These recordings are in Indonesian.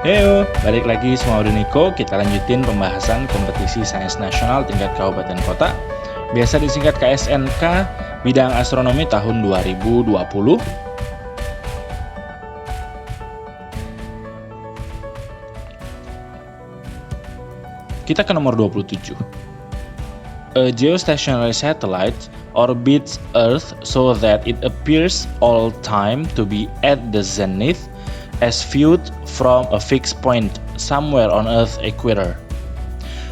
Heyo, balik lagi sama Niko. Kita lanjutin pembahasan kompetisi sains nasional tingkat kabupaten kota, biasa disingkat KSNK, bidang astronomi tahun 2020. Kita ke nomor 27. A geostationary satellite orbits Earth so that it appears all time to be at the zenith as viewed from a fixed point somewhere on Earth's equator.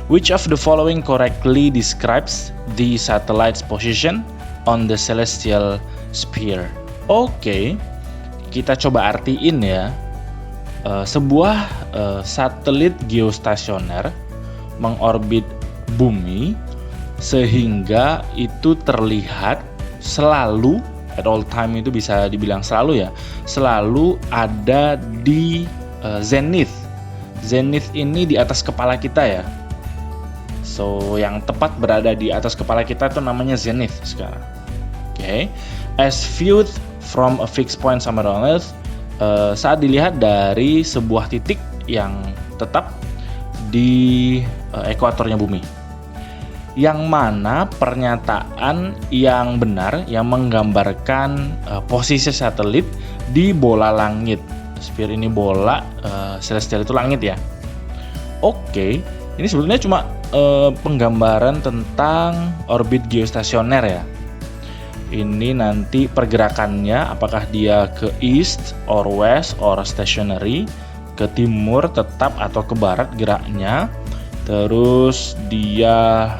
Which of the following correctly describes the satellite's position on the celestial sphere? Oke, kita coba artiin ya. Sebuah satelit geostasioner mengorbit bumi sehingga itu terlihat selalu, at all time itu bisa dibilang selalu ya, selalu ada di zenith. Zenith ini di atas kepala kita ya. So yang tepat berada di atas kepala kita itu namanya zenith sekarang. Oke. As viewed from a fixed point somewhere on Earth, saat dilihat dari sebuah titik yang tetap di ekuatornya bumi. Yang mana pernyataan yang benar yang menggambarkan posisi satelit di bola langit. Sphere ini bola, celestial itu langit ya. Oke, ini sebetulnya cuma penggambaran tentang orbit geostasioner ya. Ini nanti pergerakannya apakah dia ke east or west or stationary, ke timur tetap atau ke barat geraknya. Terus dia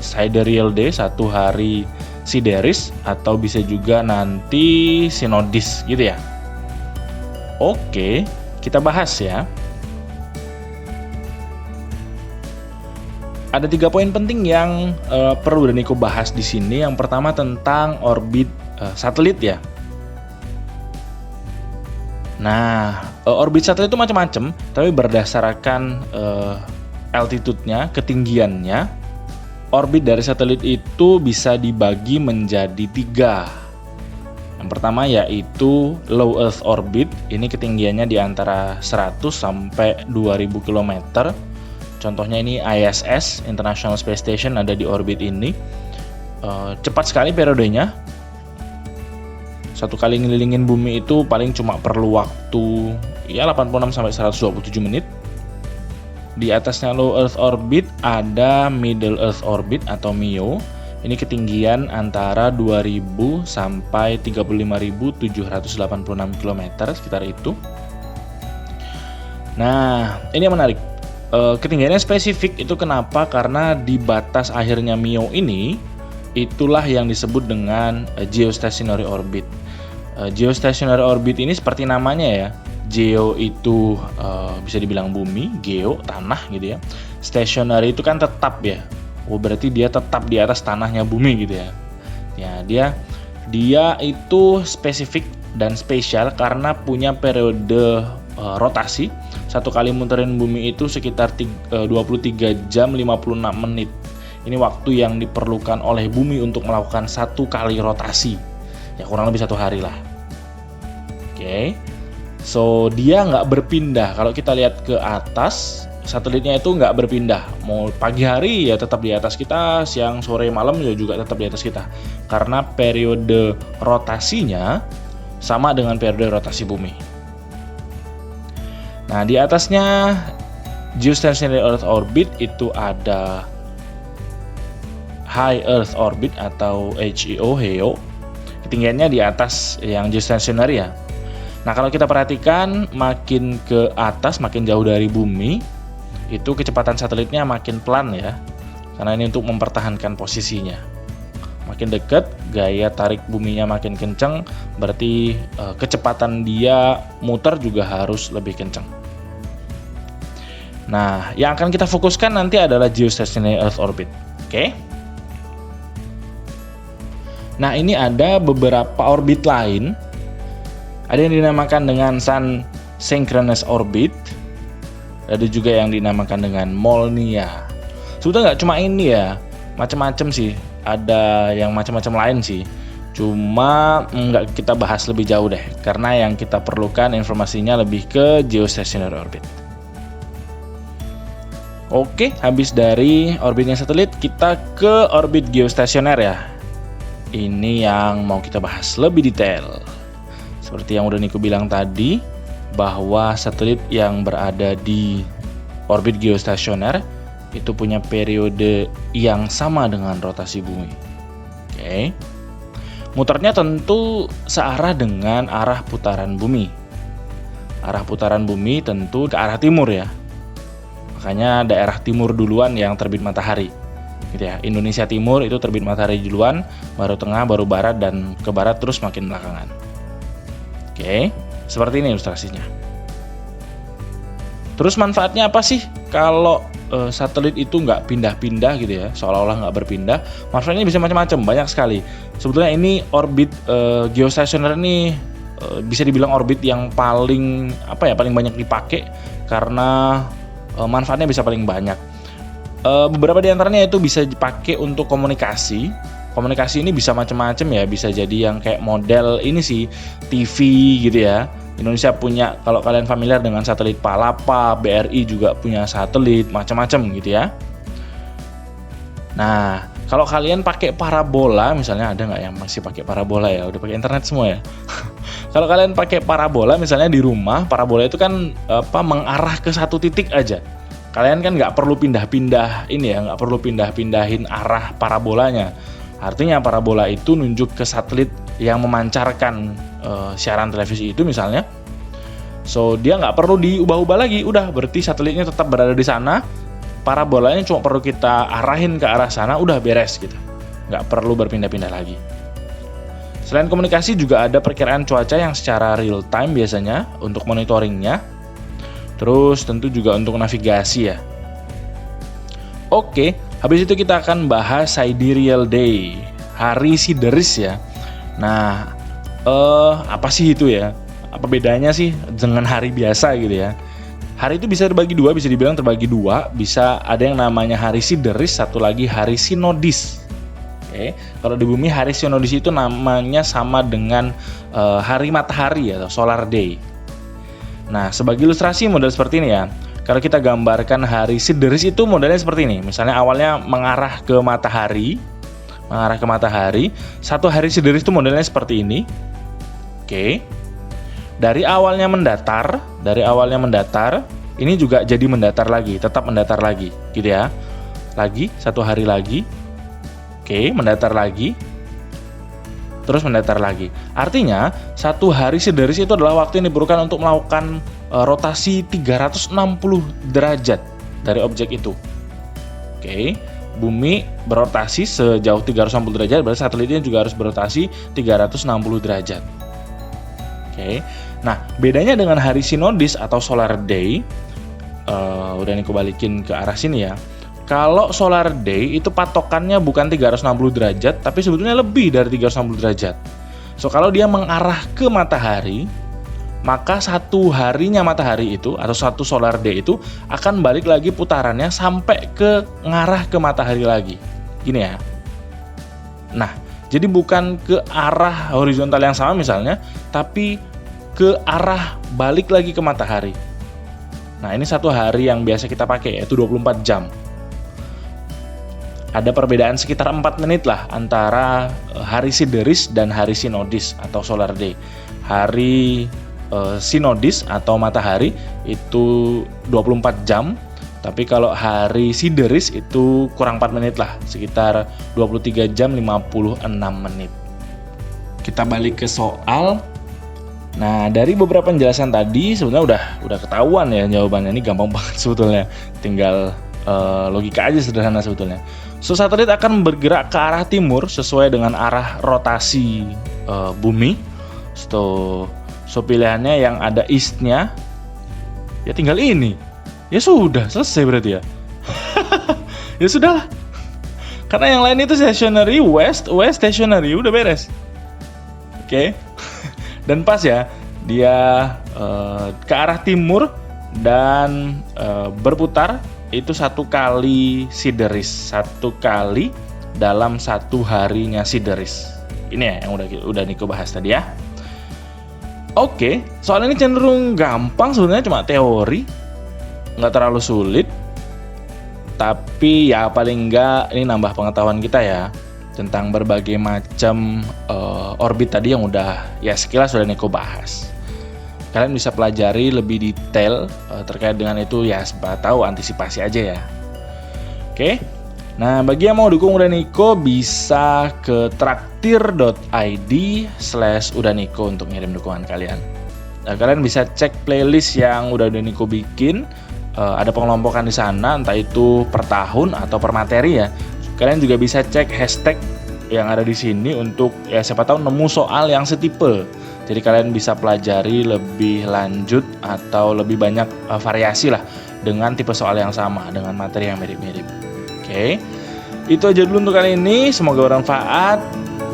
sidereal day, satu hari sideris, atau bisa juga nanti sinodis gitu ya. Oke, kita bahas ya. Ada 3 poin penting yang perlu Niko bahas di sini. Yang pertama tentang orbit satelit ya. Nah, orbit satelit itu macam-macam, tapi berdasarkan altitude-nya, ketinggiannya, orbit dari satelit itu bisa dibagi menjadi 3. Yang pertama yaitu low Earth orbit, ini ketinggiannya di antara 100 sampai 2000 km. Contohnya ini ISS, International Space Station, ada di orbit ini. Cepat sekali periodenya. Satu kali ngelilingin bumi itu paling cuma perlu waktu ya 86 sampai 127 menit. Di atasnya low Earth orbit ada middle Earth orbit atau MEO. Ini ketinggian antara 2000 sampai 35.786 km, sekitar itu. Nah, ini yang menarik. Ketinggiannya spesifik itu kenapa? Karena di batas akhirnya MEO ini itulah yang disebut dengan geostationary orbit. Geostationary orbit ini seperti namanya ya. Geo itu bisa dibilang bumi, geo tanah gitu ya. Stationary itu kan tetap ya. Oh berarti dia tetap di atas tanahnya bumi gitu ya. Ya dia itu spesifik dan spesial karena punya periode rotasi. Satu kali muterin bumi itu sekitar 23 jam 56 menit. Ini waktu yang diperlukan oleh bumi untuk melakukan satu kali rotasi. Ya kurang lebih 1 hari lah. Oke. So dia nggak berpindah. Kalau kita lihat ke atas, satelitnya itu nggak berpindah. Mau pagi hari ya tetap di atas kita, siang, sore, malam ya juga tetap di atas kita. Karena periode rotasinya sama dengan periode rotasi bumi. Nah di atasnya geostationary Earth orbit itu ada high Earth orbit atau HEO. Ketinggiannya di atas yang geostationary ya. Nah kalau kita perhatikan makin ke atas, makin jauh dari bumi, itu kecepatan satelitnya makin pelan ya. Karena ini untuk mempertahankan posisinya. Makin dekat, gaya tarik buminya makin kencang, berarti kecepatan dia muter juga harus lebih kencang. Nah yang akan kita fokuskan nanti adalah geostationary Earth orbit. Oke? Nah ini ada beberapa orbit lain. Ada yang dinamakan dengan Sun Synchronous Orbit. Ada juga yang dinamakan dengan Molniya. Sebetulnya nggak cuma ini ya, macam-macam sih. Ada yang macam-macam lain sih. Cuma nggak kita bahas lebih jauh deh, karena yang kita perlukan informasinya lebih ke geostationary orbit. Oke, habis dari orbitnya satelit, kita ke orbit geostasioner ya. Ini yang mau kita bahas lebih detail. Seperti yang udah Niko bilang tadi, bahwa satelit yang berada di orbit geostasioner itu punya periode yang sama dengan rotasi bumi. Oke. Muternya tentu searah dengan arah putaran bumi. Arah putaran bumi tentu ke arah timur ya. Makanya daerah timur duluan yang terbit matahari. Gitu ya. Indonesia Timur itu terbit matahari duluan, baru tengah, baru barat, dan ke barat terus makin belakangan. Oke, seperti ini ilustrasinya. Terus manfaatnya apa sih kalau satelit itu nggak pindah-pindah gitu ya, seolah-olah nggak berpindah? Manfaatnya bisa macam-macam, banyak sekali. Sebetulnya ini orbit geostasioner ini bisa dibilang orbit yang paling banyak dipakai karena manfaatnya bisa paling banyak. Beberapa di antaranya itu bisa dipakai untuk komunikasi. Komunikasi ini bisa macam-macam ya, bisa jadi yang kayak model ini sih, TV gitu ya. Indonesia punya, kalau kalian familiar dengan satelit Palapa, BRI juga punya satelit, macam-macam gitu ya. Nah, kalau kalian pakai parabola, misalnya ada nggak yang masih pakai parabola ya? Udah pakai internet semua ya? Kalau kalian pakai parabola misalnya di rumah, parabola itu kan mengarah ke satu titik aja. Kalian kan nggak perlu pindah-pindah ini ya, nggak perlu pindah-pindahin arah parabolanya. Artinya parabola itu nunjuk ke satelit yang memancarkan siaran televisi itu misalnya. So dia nggak perlu diubah-ubah lagi, udah berarti satelitnya tetap berada di sana. Parabolanya cuma perlu kita arahin ke arah sana, udah beres gitu. Nggak perlu berpindah-pindah lagi. Selain komunikasi juga ada perkiraan cuaca yang secara real time biasanya untuk monitoringnya. Terus tentu juga untuk navigasi ya. Oke, habis itu kita akan bahas Sidereal Day, hari sideris ya. Nah, apa sih itu ya? Apa bedanya sih dengan hari biasa gitu ya? Hari itu bisa terbagi dua, bisa dibilang terbagi dua. Bisa ada yang namanya hari sideris, satu lagi hari sinodis. Oke, kalau di bumi hari sinodis itu namanya sama dengan hari matahari atau solar day. Nah, sebagai ilustrasi model seperti ini ya. Kalau kita gambarkan hari sideris itu modelnya seperti ini. Misalnya awalnya mengarah ke matahari. Satu hari sideris itu modelnya seperti ini. Oke. Dari awalnya mendatar, ini juga jadi mendatar lagi, tetap mendatar lagi, gitu ya. Lagi, satu hari lagi. Oke, mendatar lagi. Terus mendatar lagi. Artinya, satu hari sideris itu adalah waktu yang diperlukan untuk melakukan rotasi 360 derajat dari objek itu. Oke, bumi berotasi sejauh 360 derajat, berarti satelitnya juga harus berotasi 360 derajat. Oke, nah bedanya dengan hari sinodis atau solar day, udah nih balikin ke arah sini ya. Kalau solar day itu patokannya bukan 360 derajat, tapi sebetulnya lebih dari 360 derajat. So, kalau dia mengarah ke matahari, maka satu harinya matahari itu, atau satu solar day itu, akan balik lagi putarannya sampai ke ngarah ke matahari lagi. Gini ya. Nah, jadi bukan ke arah horizontal yang sama misalnya, tapi ke arah balik lagi ke matahari. Nah, ini satu hari yang biasa kita pakai, yaitu 24 jam. Ada perbedaan sekitar 4 menit lah antara hari sideris dan hari sinodis atau solar day. Hari sinodis atau matahari itu 24 jam, tapi kalau hari sideris itu kurang 4 menit lah, sekitar 23 jam 56 menit. Kita balik ke soal. Nah, dari beberapa penjelasan tadi sebenarnya udah ketahuan ya jawabannya. Ini gampang banget sebetulnya. Tinggal logika aja sederhana sebetulnya. So, satelit akan bergerak ke arah timur sesuai dengan arah rotasi bumi. So pilihannya yang ada east-nya, ya tinggal ini. Ya sudah, selesai berarti ya. Ya sudahlah. Karena yang lain itu stationary, west stationary, udah beres. Oke. Dan pas ya, dia ke arah timur dan berputar itu satu kali sideris, satu kali dalam satu harinya sideris. Ini ya yang udah Niko bahas tadi ya. Oke, soal ini cenderung gampang sebenarnya, cuma teori, nggak terlalu sulit. Tapi ya paling enggak ini nambah pengetahuan kita ya tentang berbagai macam orbit tadi yang udah ya sekilas sudah Niko bahas. Kalian bisa pelajari lebih detail terkait dengan itu ya, siapa tahu antisipasi aja ya. Oke. Nah, bagi yang mau dukung Udah Niko bisa ke traktir.id/udahniko untuk ngirim dukungan kalian. Nah, kalian bisa cek playlist yang Udah Niko bikin. Ada pengelompokan di sana, entah itu per tahun atau per materi ya. Kalian juga bisa cek hashtag yang ada di sini untuk ya siapa tahu nemu soal yang setipe. Jadi kalian bisa pelajari lebih lanjut atau lebih banyak variasi lah dengan tipe soal yang sama dengan materi yang mirip-mirip. Oke. Itu aja dulu untuk kali ini, semoga bermanfaat.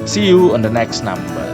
See you on the next number.